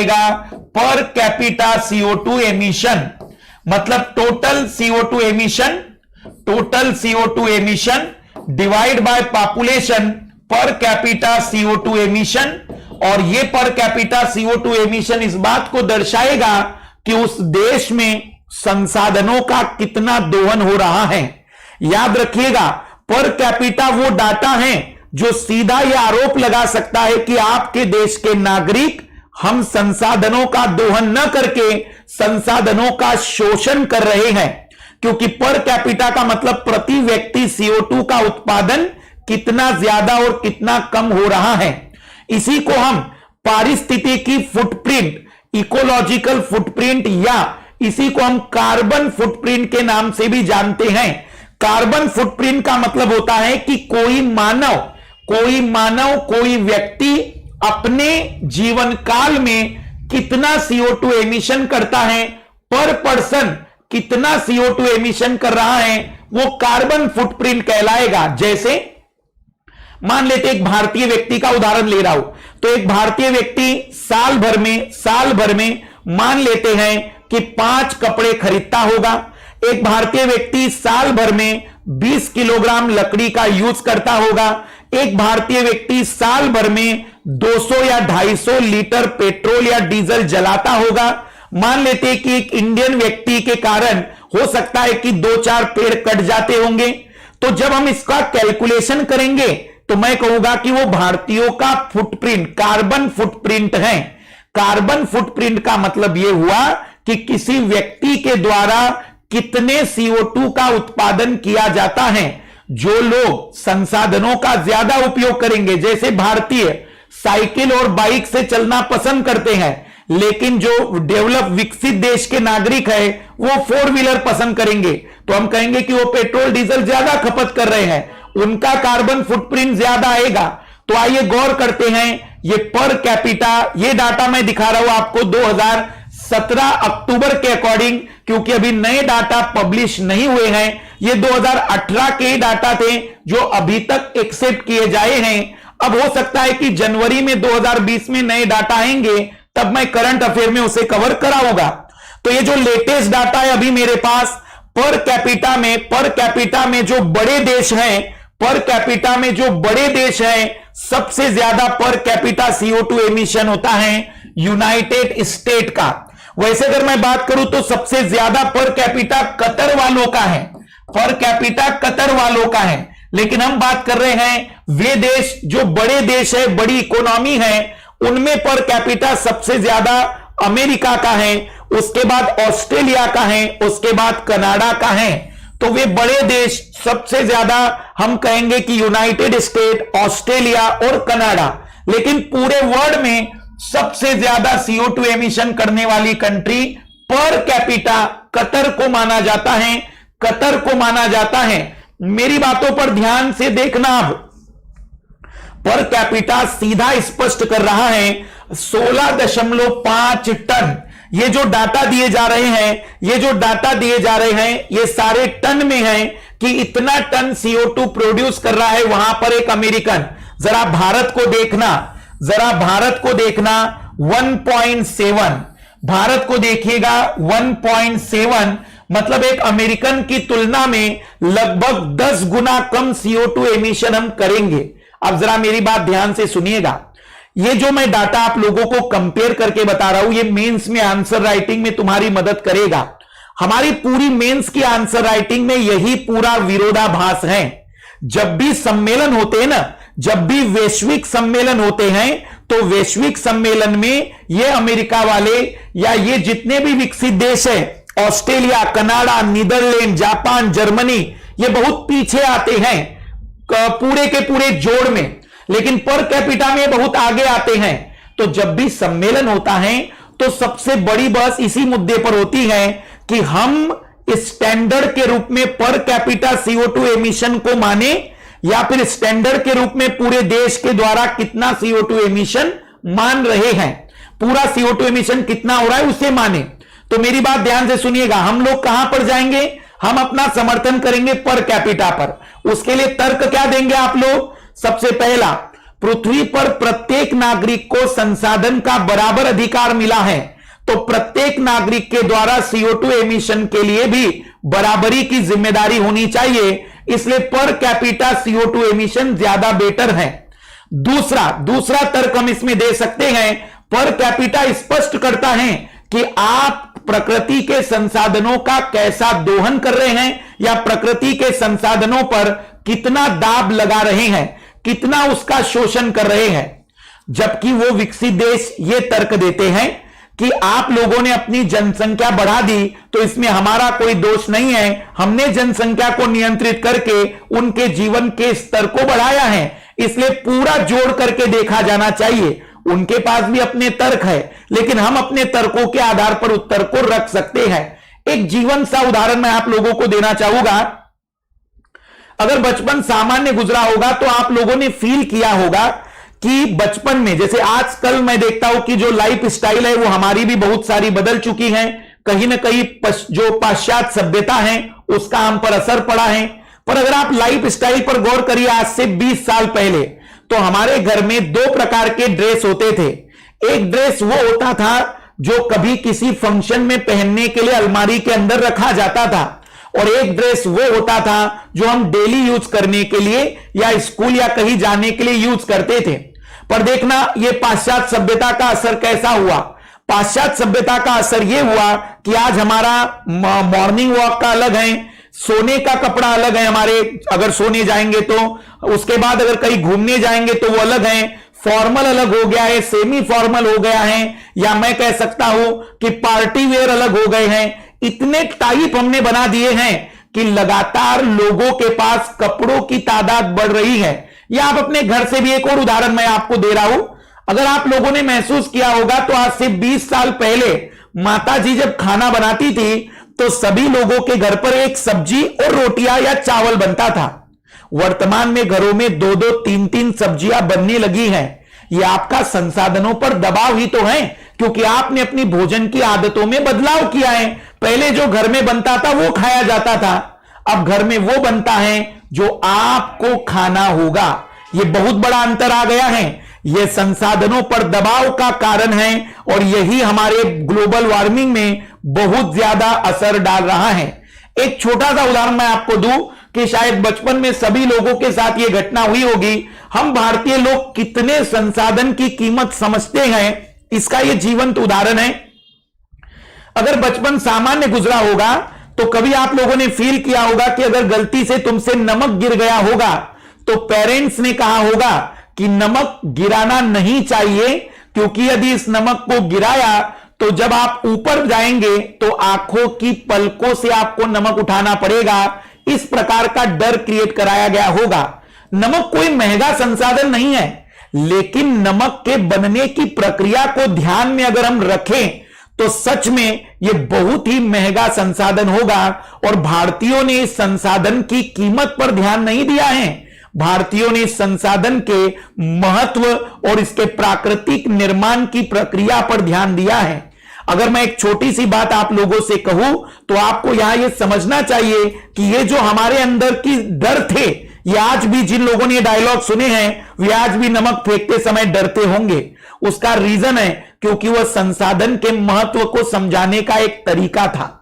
Per capita CO2 emission, मतलब total CO2 emission divide by population per capita CO2 emission. और ये per capita CO2 emission इस बात को दर्शाएगा कि उस देश में संसाधनों का कितना दोहन हो रहा है। याद रखिएगा, पर कैपिटा वो डाटा है जो सीधा यह आरोप लगा सकता है कि आपके देश के नागरिक हम संसाधनों का दोहन न करके संसाधनों का शोषण कर रहे हैं, क्योंकि पर कैपिटा का मतलब प्रति व्यक्ति CO2 का उत्पादन कितना ज्यादा और कितना कम हो रहा है। इसी को हम पारिस्थितिकी फुटप्रिंट, इकोलॉजिकल फुटप्रिंट, या इसी को हम कार्बन फुटप्रिंट के नाम से भी जानते हैं। कार्बन फुटप्रिंट का मतलब होता है कि कोई व्यक्ति अपने जीवन काल में कितना CO2 एमिशन करता है, पर पर्सन कितना CO2 एमिशन कर रहा है, वो कार्बन फुटप्रिंट कहलाएगा। जैसे मान लेते एक भारतीय व्यक्ति का उदाहरण ले रहा हूं, तो एक भारतीय व्यक्ति साल भर में मान लेते हैं कि 5 कपड़े खरीदता होगा। एक भारतीय व्यक्ति साल भर में 20 किलोग्राम लकड़ी का यूज करता होगा। एक भारतीय व्यक्ति साल भर में 200 या 250 लीटर पेट्रोल या डीजल जलाता होगा। मान लेते कि एक इंडियन व्यक्ति के कारण हो सकता है कि 2-4 पेड़ कट जाते होंगे। तो जब हम इसका कैलकुलेशन करेंगे तो मैं कहूंगा कि वो भारतीयों का फुटप्रिंट, कार्बन फुटप्रिंट है। कार्बन फुटप्रिंट का मतलब यह हुआ कि किसी व्यक्ति के द्वारा कितने CO2 का उत्पादन किया जाता है। जो लोग संसाधनों का ज्यादा उपयोग करेंगे, जैसे भारतीय साइकिल और बाइक से चलना पसंद करते हैं, लेकिन जो डेवलप विकसित देश के नागरिक है वो 4 व्हीलर पसंद करेंगे, तो हम कहेंगे कि वो पेट्रोल डीजल ज्यादा खपत कर रहे हैं, उनका कार्बन फुटप्रिंट ज्यादा आएगा। तो आइए गौर करते हैं ये पर कैपिटा, ये डाटा मैं दिखा रहा हूं आपको 2017 अक्टूबर के अकॉर्डिंग, क्योंकि अभी नए डाटा पब्लिश नहीं हुए हैं। ये 2018 के डाटा थे जो अभी तक एक्सेप्ट किए जाए हैं। अब हो सकता है कि जनवरी में 2020 में नए डाटा आएंगे, तब मैं करंट अफेयर में उसे कवर कराऊंगा। तो ये जो लेटेस्ट डाटा है अभी मेरे पास, पर कैपिटा में जो बड़े देश हैं, सबसे ज्यादा पर कैपिटा CO2 एमिशन होता है यूनाइटेड स्टेट का। वैसे अगर मैं बात करूं तो सबसे ज्यादा पर कैपिटा कतर वालों का है, लेकिन हम बात कर रहे हैं वे देश जो बड़े देश है, बड़ी इकोनॉमी है, उनमें पर कैपिटा सबसे ज्यादा अमेरिका का है, उसके बाद ऑस्ट्रेलिया का है, उसके बाद कनाडा का है। तो वे बड़े देश सबसे ज्यादा हम कहेंगे कि यूनाइटेड स्टेट, ऑस्ट्रेलिया और कनाडा। लेकिन पूरे वर्ल्ड में सबसे ज्यादा CO2 एमिशन करने वाली कंट्री पर कैपिटा कतर को माना जाता है। मेरी बातों पर ध्यान से देखना। अब पर कैपिटा सीधा स्पष्ट कर रहा है 16.5 टन। ये जो डाटा दिए जा रहे हैं ये सारे टन में है कि इतना टन CO2 प्रोड्यूस कर रहा है वहां पर एक अमेरिकन। जरा भारत को देखना 1.7, भारत को देखिएगा 1.7, मतलब एक अमेरिकन की तुलना में लगभग 10 गुना कम CO2 एमिशन हम करेंगे। अब जरा मेरी बात ध्यान से सुनिएगा। ये जो मैं डाटा आप लोगों को कंपेयर करके बता रहा हूं, ये मेंस में आंसर राइटिंग में तुम्हारी मदद करेगा। हमारी पूरी मेंस की आंसर राइटिंग में यही पूरा विरोधाभास है। जब भी सम्मेलन होते हैं ना, जब भी वैश्विक सम्मेलन होते हैं, तो वैश्विक सम्मेलन में ये अमेरिका वाले या ये जितने भी विकसित देश है, Australia, Canada, Netherland, Japan, Germany, ये बहुत पीछे आते हैं पूरे के पूरे जोड़ में, लेकिन पर कैपिटा में बहुत आगे आते हैं। तो जब भी सम्मेलन होता है तो सबसे बड़ी बहस इसी मुद्दे पर होती है कि हम स्टैंडर्ड के रूप में पर कैपिटा CO2 एमिशन को माने, या फिर स्टैंडर्ड के रूप में पूरे देश के द्वारा कितना CO2 एमिशन मान रहे हैं, पूरा CO2 एमिशन कितना हो रहा है उसे माने। तो मेरी बात ध्यान से सुनिएगा, हम लोग कहां पर जाएंगे, हम अपना समर्थन करेंगे पर कैपिटा पर। उसके लिए तर्क क्या देंगे आप लोग? सबसे पहला, पृथ्वी पर प्रत्येक नागरिक को संसाधन का बराबर अधिकार मिला है, तो प्रत्येक नागरिक के द्वारा CO2 एमिशन के लिए भी बराबरी की जिम्मेदारी होनी चाहिए। इसलिए पर कैपिटा CO2 एमिशन ज्यादा बेटर है। दूसरा तर्क हम इसमें दे सकते हैं, पर कैपिटा स्पष्ट करता है कि आप प्रकृति के संसाधनों का कैसा दोहन कर रहे हैं या प्रकृति के संसाधनों पर कितना दाब लगा रहे हैं, कितना उसका शोषण कर रहे हैं। जबकि वो विकसित देश ये तर्क देते हैं कि आप लोगों ने अपनी जनसंख्या बढ़ा दी तो इसमें हमारा कोई दोष नहीं है, हमने जनसंख्या को नियंत्रित करके उनके जीवन के स्तर को बढ़ाया है, इसलिए पूरा जोड़ करके देखा जाना चाहिए। उनके पास भी अपने तर्क है, लेकिन हम अपने तर्कों के आधार पर उत्तर को रख सकते हैं। एक जीवन सा उदाहरण मैं आप लोगों को देना चाहूंगा। अगर बचपन सामान्य गुजरा होगा तो आप लोगों ने फील किया होगा कि बचपन में, जैसे आजकल मैं देखता हूं कि जो लाइफ स्टाइल है वो हमारी भी बहुत सारी बदल चुकी है, कहीं ना कहीं जो पाश्चात्य सभ्यता है उसका हम पर असर पड़ा है। पर अगर आप लाइफ स्टाइल पर गौर करिए, आज से 20 साल पहले तो हमारे घर में 2 प्रकार के ड्रेस होते थे। एक ड्रेस वो होता था जो कभी किसी फंक्शन में पहनने के लिए अलमारी के अंदर रखा जाता था, और एक ड्रेस वो होता था जो हम डेली यूज करने के लिए या स्कूल या कहीं जाने के लिए यूज करते थे। पर देखना ये पाश्चात्य सभ्यता का असर कैसा हुआ। पाश्चात्य सभ्यता का असर ये हुआ कि आज हमारा मॉर्निंग वॉक का अलग है, सोने का कपड़ा अलग है हमारे, अगर सोने जाएंगे तो, उसके बाद अगर कहीं घूमने जाएंगे तो वो अलग है, फॉर्मल अलग हो गया है, सेमी फॉर्मल हो गया है, या मैं कह सकता हूं कि पार्टी वेयर अलग हो गए हैं। इतने टाइप हमने बना दिए हैं कि लगातार लोगों के पास कपड़ों की तादाद बढ़ रही है। या आप अपने घर से भी एक और उदाहरण मैं आपको दे रहा हूं। अगर आप लोगों ने महसूस किया होगा तो आज से 20 साल पहले माताजी जब खाना बनाती थी तो सभी लोगों के घर पर एक सब्जी और रोटियां या चावल बनता था। वर्तमान में घरों में 2-2, 3-3 सब्जियां बनने लगी हैं। यह आपका संसाधनों पर दबाव ही तो है, क्योंकि आपने अपनी भोजन की आदतों में बदलाव किया है। पहले जो घर में बनता था वो खाया जाता था, अब घर में वो बनता है जो आपको खाना होगा। यह बहुत बड़ा अंतर आ गया है। यह संसाधनों पर दबाव का कारण है और यही हमारे ग्लोबल वार्मिंग में बहुत ज्यादा असर डाल रहा है। एक छोटा सा उदाहरण मैं आपको दूं कि शायद बचपन में सभी लोगों के साथ यह घटना हुई होगी। हम भारतीय लोग कितने संसाधन की कीमत समझते हैं, इसका यह जीवंत उदाहरण है। अगर बचपन सामान्य गुजरा होगा तो कभी आप लोगों ने फील किया होगा कि अगर गलती से तुमसे नमक गिर गया होगा तो पेरेंट्स ने कहा होगा कि नमक गिराना नहीं चाहिए, क्योंकि यदि इस नमक को गिराया तो जब आप ऊपर जाएंगे तो आंखों की पलकों से आपको नमक उठाना पड़ेगा। इस प्रकार का डर क्रिएट कराया गया होगा। नमक कोई महंगा संसाधन नहीं है, लेकिन नमक के बनने की प्रक्रिया को ध्यान में अगर हम रखें तो सच में यह बहुत ही महंगा संसाधन होगा। और भारतीयों ने इस संसाधन की कीमत पर ध्यान नहीं दिया है। भारतीयों ने इस संसाधन के महत्व और इसके प्राकृतिक निर्माण की प्रक्रिया पर ध्यान दिया है। अगर मैं एक छोटी सी बात आप लोगों से कहूं तो आपको यहां यह समझना चाहिए कि ये जो हमारे अंदर की डर थे, ये आज भी जिन लोगों ने ये डायलॉग सुने हैं वे आज भी नमक फेंकते समय डरते होंगे। उसका रीजन है क्योंकि वह संसाधन के महत्व को समझाने का एक तरीका था।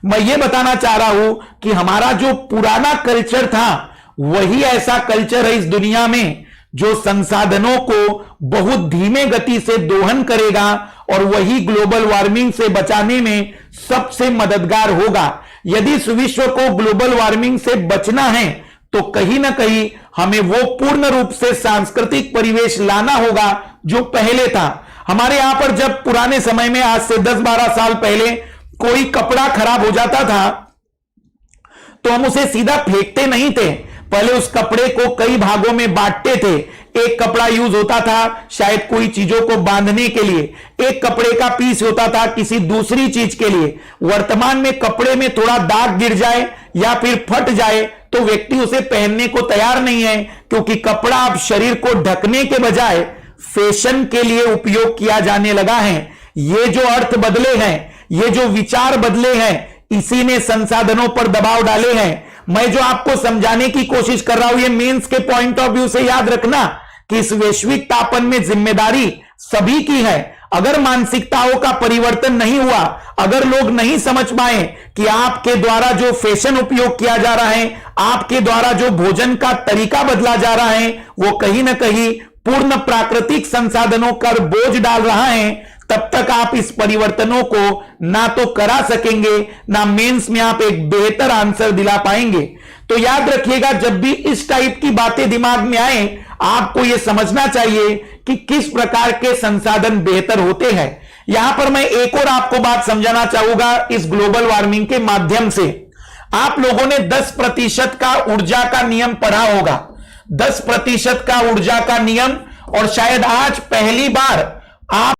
मैं ये बताना चाह रहा हूं कि हमारा जो पुराना कल्चर था वही ऐसा कल्चर है इस दुनिया में जो संसाधनों को बहुत धीमे गति से दोहन करेगा और वही ग्लोबल वार्मिंग से बचाने में सबसे मददगार होगा। यदि इस विश्व को ग्लोबल वार्मिंग से बचना है तो कहीं ना कहीं हमें वो पूर्ण रूप से सांस्कृतिक परिवेश लाना होगा जो पहले था। हमारे यहां पर जब पुराने समय में, आज से 10-12 साल पहले, कोई कपड़ा खराब हो जाता था तो हम उसे सीधा फेंकते नहीं थे, पहले उस कपड़े को कई भागों में बांटते थे। एक कपड़ा यूज होता था शायद कोई चीजों को बांधने के लिए, एक कपड़े का पीस होता था किसी दूसरी चीज के लिए। वर्तमान में कपड़े में थोड़ा दाग गिर जाए या फिर फट जाए तो व्यक्ति उसे पहनने को तैयार नहीं है, क्योंकि कपड़ा अब शरीर को ढकने के बजाय फैशन के लिए उपयोग किया जाने लगा है। ये जो अर्थ बदले हैं, ये जो विचार बदले हैं, इसी ने संसाधनों पर दबाव डाले हैं। मैं जो आपको समझाने की कोशिश कर रहा हूं ये मेंस के पॉइंट ऑफ व्यू से याद रखना कि इस वैश्विक तापन में जिम्मेदारी सभी की है। अगर मानसिकताओं का परिवर्तन नहीं हुआ, अगर लोग नहीं समझ पाए कि आपके द्वारा जो फैशन उपयोग किया जा रहा है, आपके द्वारा जो भोजन का तरीका बदला जा रहा है, वो कहीं ना कहीं पूर्ण प्राकृतिक संसाधनों पर बोझ डाल रहा है, तब तक आप इस परिवर्तनों को ना तो करा सकेंगे, ना मेंस में आप एक बेहतर आंसर दिला पाएंगे। तो याद रखिएगा, जब भी इस टाइप की बातें दिमाग में आए, आपको यह समझना चाहिए कि किस प्रकार के संसाधन बेहतर होते हैं। यहां पर मैं एक और आपको बात समझाना चाहूंगा इस ग्लोबल वार्मिंग के माध्यम से। आप लोगों ने 10% का ऊर्जा का नियम पढ़ा होगा, 10% का ऊर्जा का नियम, और शायद आज पहली बार आप